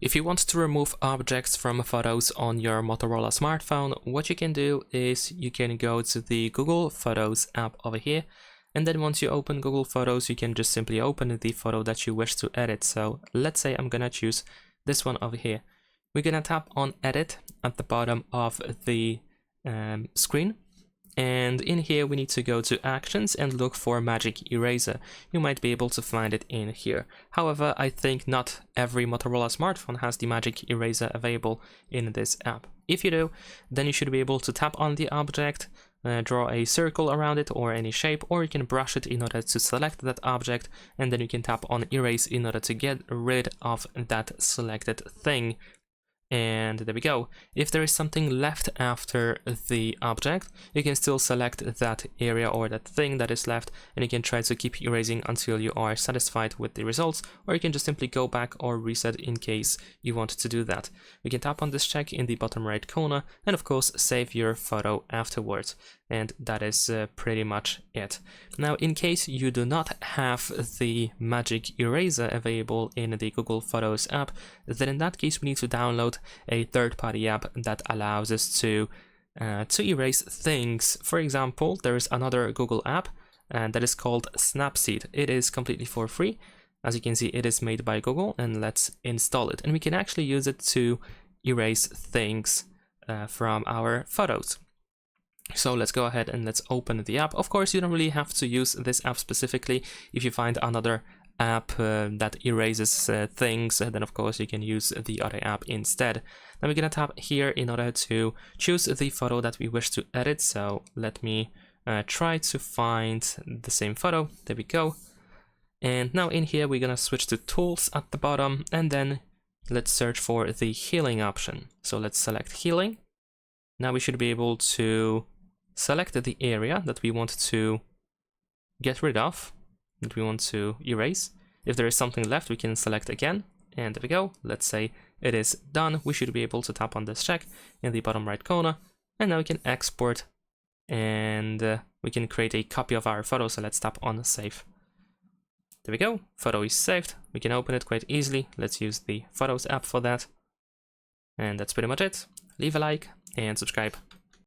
If you want to remove objects from photos on your Motorola smartphone, what you can do is you can go to the Google Photos app over here, and then once you open Google Photos, you can just simply open the photo that you wish to edit. So let's say I'm gonna choose this one over here. We're gonna tap on Edit at the bottom of the screen. And in here, we need to go to Actions and look for Magic Eraser. You might be able to find it in here. However, I think not every Motorola smartphone has the Magic Eraser available in this app. If you do, then you should be able to tap on the object, draw a circle around it or any shape, or you can brush it in order to select that object, and then you can tap on Erase in order to get rid of that selected thing. And there we go. If there is something left after the object, you can still select that area or that thing that is left, and you can try to keep erasing until you are satisfied with the results, or you can just simply go back or reset in case you want to do that. You can tap on this check in the bottom right corner, and of course save your photo afterwards. And that is pretty much it. Now, in case you do not have the Magic Eraser available in the Google Photos app, then in that case we need to download a third-party app that allows us to erase things. For example, there is another Google app that is called Snapseed. It is completely for free. As you can see, it is made by Google, and let's install it. And we can actually use it to erase things from our photos. So let's go ahead and let's open the app. Of course, you don't really have to use this app specifically. If you find another app that erases things, then of course you can use the other app instead. Now we're gonna tap here in order to choose the photo that we wish to edit. So let me try to find the same photo. There we go. And now in here we're gonna switch to Tools at the bottom, and then let's search for the healing option. So let's select healing. Now we should be able to select the area that we want to get rid of, that we want to erase. If there is something left, we can select again, and there we go. Let's say it is done. We should be able to tap on this check in the bottom right corner, and now we can export, and we can create a copy of our photo. So let's tap on Save. There we go. Photo is saved. We can open it quite easily. Let's use the Photos app for that. And that's pretty much it. Leave a like and subscribe.